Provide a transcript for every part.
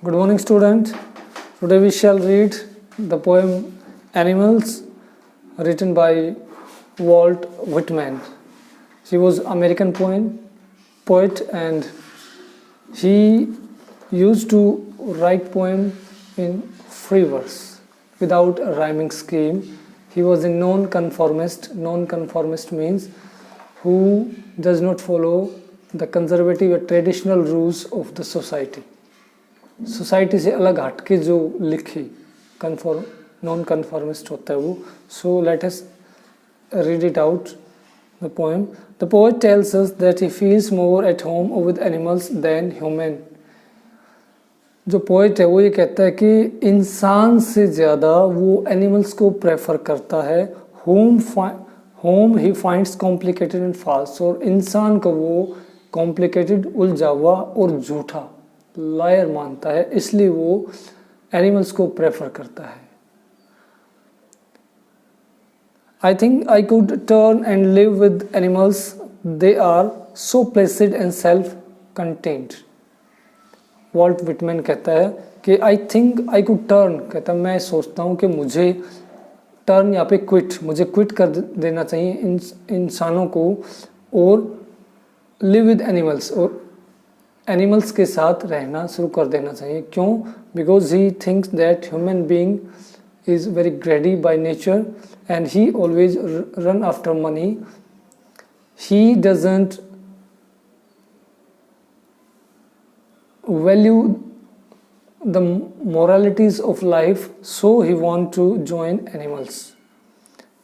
Good morning, student. Today we shall read the poem Animals, written by Walt Whitman. He was American poet, and he used to write poem in free verse without a rhyming scheme. He was a non-conformist. Non-conformist means who does not follow the conservative or traditional rules of the society. Society से अलग हटके जो लिखे non conformist होता है वो. So let us read it out the poem. The poet tells us that he feels more at home with animals than human. जो poet है वो ये कहता है कि इंसान से ज़्यादा वो एनिमल्स को प्रेफर करता है. Home he finds complicated and false. और इंसान को वो कॉम्प्लिकेटेड, उलझा हुआ और झूठा, लायर मानता है, इसलिए वो एनिमल्स को प्रेफर करता है. I think I could turn and live with animals, they are so placid and self content. Walt Whitman कहता है कि I think I could turn, कहता है मैं सोचता हूँ कि मुझे टर्न यहाँ पे मुझे क्विट कर देना चाहिए इंसानों को और लिव विद एनिमल्स, और एनिमल्स के साथ रहना शुरू कर देना चाहिए. क्यों? Because he thinks that human being is very ग्रेडी by nature and he always run after money. He doesn't value the moralities of life, so he want to join animals,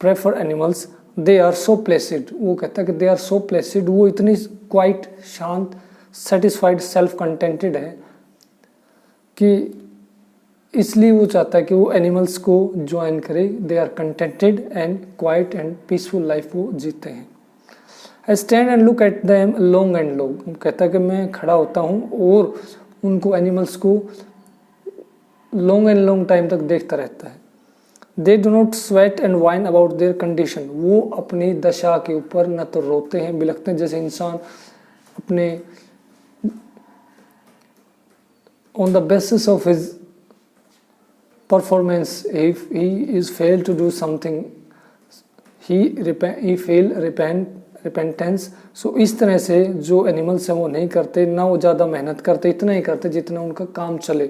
prefer animals. they are so placid. वो कहता है कि they are so placid, वो इतनी quite, शांत, satisfied, self contented है कि इसलिए वो चाहता है कि वो एनिमल्स को ज्वाइन करे. They are contented and quite and peaceful life वो जीते हैं. I stand and look at them long and long. कहता है कि मैं खड़ा होता हूँ और उनको, एनिमल्स को लॉन्ग एंड लॉन्ग टाइम तक देखता रहता है. They do not sweat and wine about their condition. वो अपनी दशा के ऊपर न तो रोते हैं, बिलखते हैं, जैसे इंसान अपने on the basis of his performance, if he is failed to do something, he fail repentance. So इस तरह से जो एनिमल्स हैं वो नहीं करते, ना वो ज़्यादा मेहनत करते, इतना ही करते जितना उनका काम चले.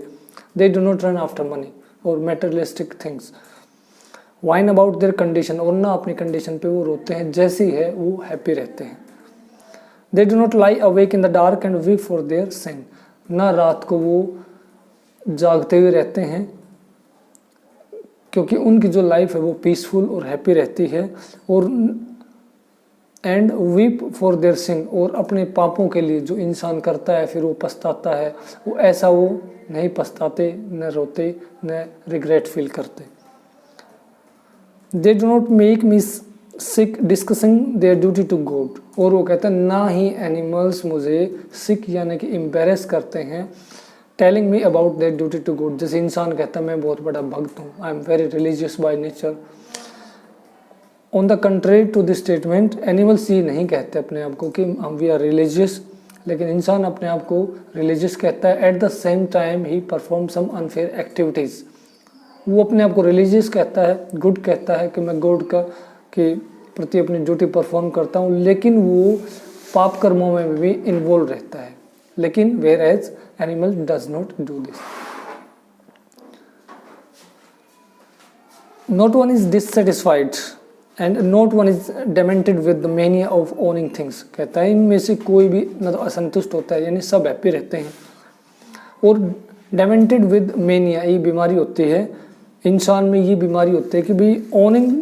they do not run after money or materialistic things. whine about their condition, और ना अपनी कंडीशन पे वो रोते हैं, जैसी है वो हैप्पी रहते हैं. they do not lie awake in the dark and weep for their sin. ना रात को वो जागते हुए रहते हैं क्योंकि उनकी जो लाइफ है वो पीसफुल और हैप्पी रहती है. और and weep for their sin, और अपने पापों के लिए जो इंसान करता है फिर वो पछताता है, वो ऐसा वो नहीं पछताते, न रोते, न रिग्रेट फील करते. They do not make me sick discussing their duty to God. और वो कहते हैं ना ही एनिमल्स मुझे सिक यानी कि एम्बेरस करते हैं telling me about their duty to God. जैसे इंसान कहता है मैं बहुत बड़ा भक्त हूँ, I am very religious by nature. On the country to this statement, animals ये नहीं कहते अपने आप को कि हम वी आर रिलीजियस, लेकिन इंसान अपने आप को रिलीजियस कहता है. एट द सेम टाइम ही परफॉर्म सम अनफेयर एक्टिविटीज़. वो अपने आप को रिलीजियस कहता है, गुड कहता है कि मैं गॉड का के प्रति अपनी ड्यूटी परफॉर्म करता हूँ, लेकिन वो पाप कर्मों में भी इन्वॉल्व रहता है. लेकिन whereas animal does not do this. Not one is dissatisfied and not one is demented with the mania of owning things. कहता है इनमें से कोई भी न तो असंतुष्ट होता है, यानी सब हैप्पी रहते हैं. और डेमेंटेड विद मेनिया, ये बीमारी होती है इंसान में, ये बीमारी होती है कि भाई ओनिंग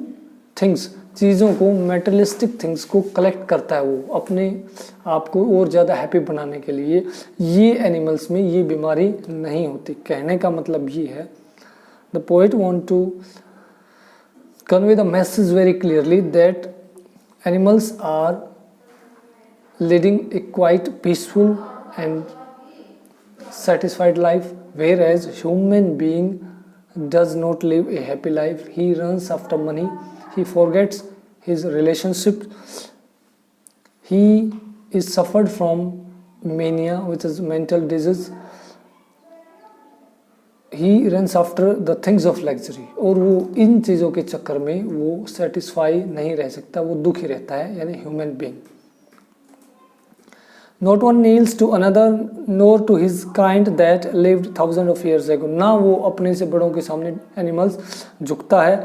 थिंग्स, चीज़ों को, मेटेरियलिस्टिक थिंग्स को कलेक्ट करता है वो अपने आप को और ज़्यादा हैप्पी बनाने के लिए. ये एनिमल्स में ये बीमारी नहीं होती. कहने का मतलब ये है, the poet want to convey the message very clearly that animals are leading a quite peaceful and satisfied life, whereas human being does not live a happy life. He runs after money, he forgets his relationship, he is suffered from mania, which is mental disease, he runs after the things of luxury, और वो इन चीज़ों के चक्कर में वो satisfy नहीं रह सकता, वो दुखी रहता है, यानी human being. Not one kneels to another nor to his kind that lived thousands of years ago, ना वो अपने से बड़ों के सामने एनिमल्स झुकता है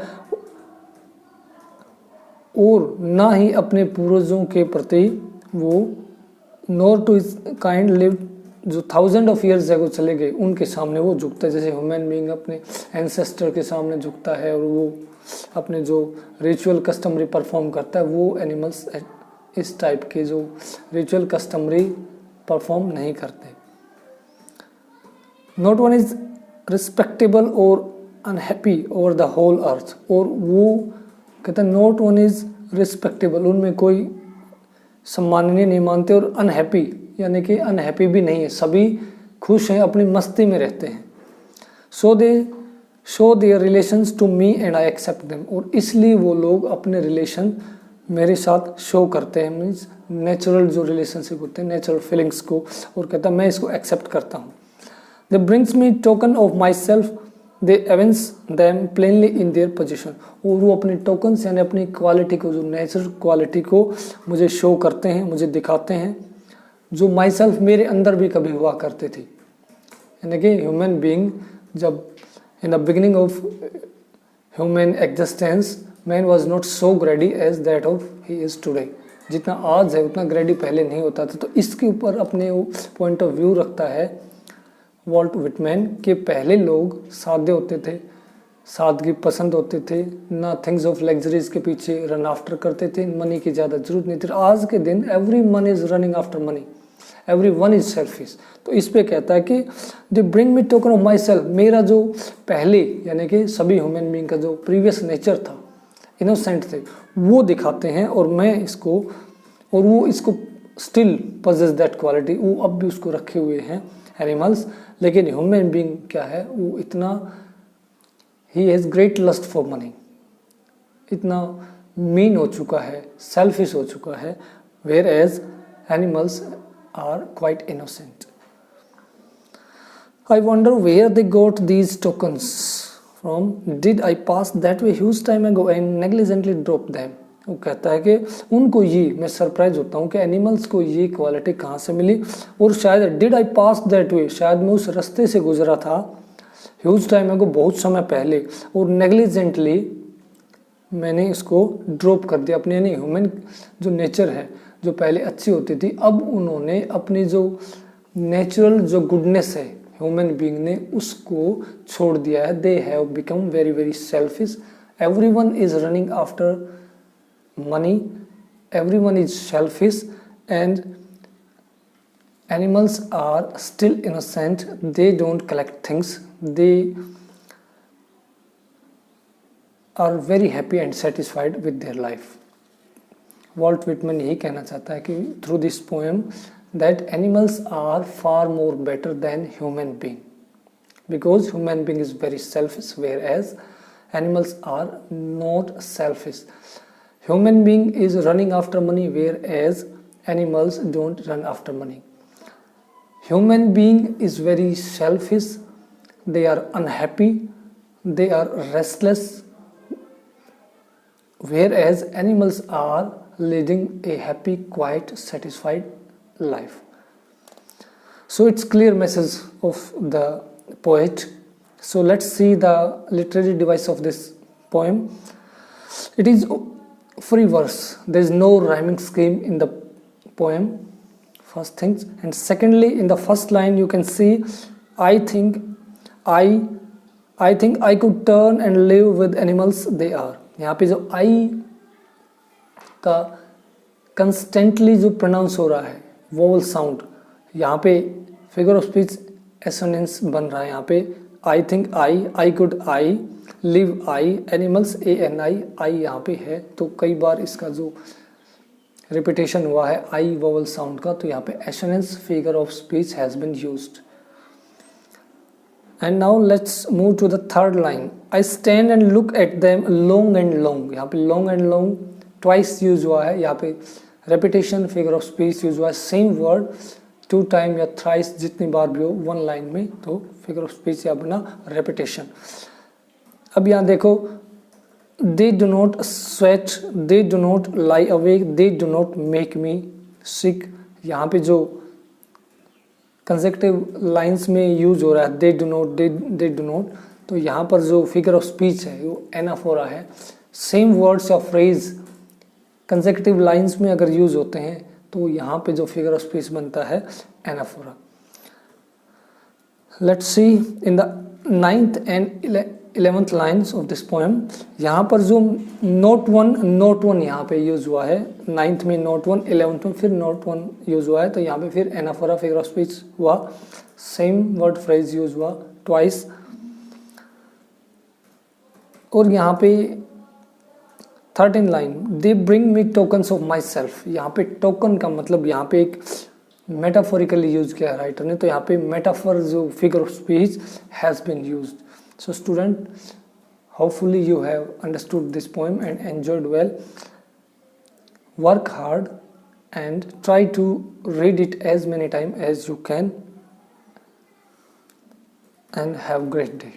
और ना ही अपने पूर्वजों के प्रति वो nor to his kind lived जो थाउजेंड ऑफ ईयर्स एगो चले गए उनके सामने वो झुकता है, जैसे ह्यूमन बीइंग अपने एंसेस्टर के सामने झुकता है और वो अपने जो रिचुअल कस्टमरी परफॉर्म करता है, वो एनिमल्स इस टाइप के जो रिचुअल कस्टमरी परफॉर्म नहीं करते। नॉट वन इज रिस्पेक्टेबल और unhappy over the whole earth, और वो कहते हैं नॉट वन इज रिस्पेक्टेबल, उनमें कोई सम्माननीय नहीं मानते, और अनहैप्पी यानी कि अनहैप्पी भी नहीं है, सभी खुश हैं, अपनी मस्ती में रहते हैं। So they show their relations to me and I accept them, और इसलिए वो लोग अपने रिलेशन मेरे साथ शो करते हैं, मीन्स नेचुरल जो रिलेशनशिप होते हैं, नेचुरल फीलिंग्स को, और कहता है मैं इसको एक्सेप्ट करता हूँ। They brings me token of myself, they evince them plainly in their position, और वो अपने टोकन्स यानी अपनी क्वालिटी को, जो नेचुरल क्वालिटी को मुझे शो करते हैं, मुझे दिखाते हैं, जो माई सेल्फ मेरे अंदर भी कभी हुआ करते थे। यानी कि ह्यूमन बीइंग जब in the beginning of human existence man was not so greedy as that of he is today, जितना आज है उतना ग्रेडी पहले नहीं होता था। तो इसके ऊपर अपने वो पॉइंट ऑफ व्यू रखता है वॉल्ट विटमैन के पहले लोग सादे होते थे, सादगी पसंद होते थे, ना थिंग्स ऑफ लग्जरीज के पीछे रन आफ्टर करते थे, मनी की ज़्यादा जरूरत नहीं थी। आज के दिन every one is running after money, every one is selfish. तो इस पे कहता है कि they bring me token of my self, मेरा जो पहले यानी कि सभी ह्यूमन बीइंग का जो प्रीवियस नेचर था, इनोसेंट थे, वो दिखाते हैं, और मैं इसको, और वो इसको स्टिल पजेस दैट क्वालिटी, वो अब भी उसको रखे हुए हैं एनिमल्स। लेकिन ह्यूमन बीइंग क्या है, वो इतना ही has great lust for money, इतना मीन हो चुका है, सेल्फिश हो चुका है, whereas animals are quite innocent. I wonder where they got these tokens from. Did I pass that way huge time ago and negligently dropped them? वो कहता है कि उनको ये, मैं सरप्राइज होता हूँ कि एनिमल्स को ये क्वालिटी कहाँ से मिली, और शायद did I pass that way, शायद मैं उस रास्ते से गुजरा था ह्यूज टाइम अगो, बहुत समय पहले, और नेग्लिजेंटली मैंने इसको ड्रॉप कर दिया अपने, यानी ह्यूमन जो नेचर है जो पहले अच्छी होती थी, अब उन्होंने अपनी जो नेचुरल जो गुडनेस है ह्यूमन बीइंग ने उसको छोड़ दिया है। They have become very very selfish, everyone is running after money, everyone is selfish, and animals are still innocent, they don't collect things, they are very happy and satisfied with their life. Walt Whitman यही कहना चाहता है कि through this poem that animals are far more better than human being, because human being is very selfish, whereas animals are not selfish. Human being is running after money, whereas animals don't run after money. Human being is very selfish, they are unhappy, they are restless, whereas animals are leading a happy, quiet, satisfied life. So it's clear message of the poet. So let's see the literary device of this poem. It is free verse, there is no rhyming scheme in the poem, first things, and secondly in the first line you can see I think I could turn and live with animals they are. यहाँ पे जो आई का constantly जो pronounce हो रहा है vowel sound, यहाँ पे फिगर ऑफ स्पीच एसोनेंस बन रहा है। यहाँ पे आई think I could I, live I, animals ANI, आई यहाँ पे है, तो कई बार इसका जो रिपीटेशन हुआ है आई वोवल साउंड का, तो यहाँ पे assonance figure of speech has been used. And now let's move to the third line. I stand and look at them long and long. यहाँ पे long and long twice use हुआ है, यहाँ पे repetition figure of speech use हुआ है, same word 2 time या thrice, जितनी बार भी हो वन लाइन में, तो फिगर ऑफ स्पीच या बना रेपिटेशन। अब यहाँ देखो, they do not sweat, they do not lie awake, they do not make me sick. यहाँ पे जो कंसेक्टिव लाइंस में यूज हो रहा है दे do not, they do not, तो यहाँ पर जो फिगर ऑफ स्पीच है वो एनाफोरा है। सेम वर्ड्स या फ्रेज कंसेक्टिव लाइंस में अगर यूज होते हैं तो यहाँ पे जो फिगर ऑफ स्पीच बनता है anaphora. Let's see in the 9th and 11th lines of this poem. यहाँ पर जो नोट वन यहाँ पे यूज हुआ है, 9th में नोट 1, 11th में फिर नोट 1 यूज हुआ है, तो यहाँ पे फिर एनाफोरा फिगर ऑफ स्पीच हुआ। सेम वर्ड फ्रेज यूज हुआ ट्वाइस। और यहाँ पे 13 line, they bring me tokens of my self. यहाँ पे टोकन का मतलब यहाँ पे एक मेटाफोरिकली यूज किया है राइटर ने, तो यहाँ पे मेटाफर जो figure of speech has been used. So student, hopefully you have understood this poem and enjoyed well. Work hard and try to read it as many times as you can, and have a great day.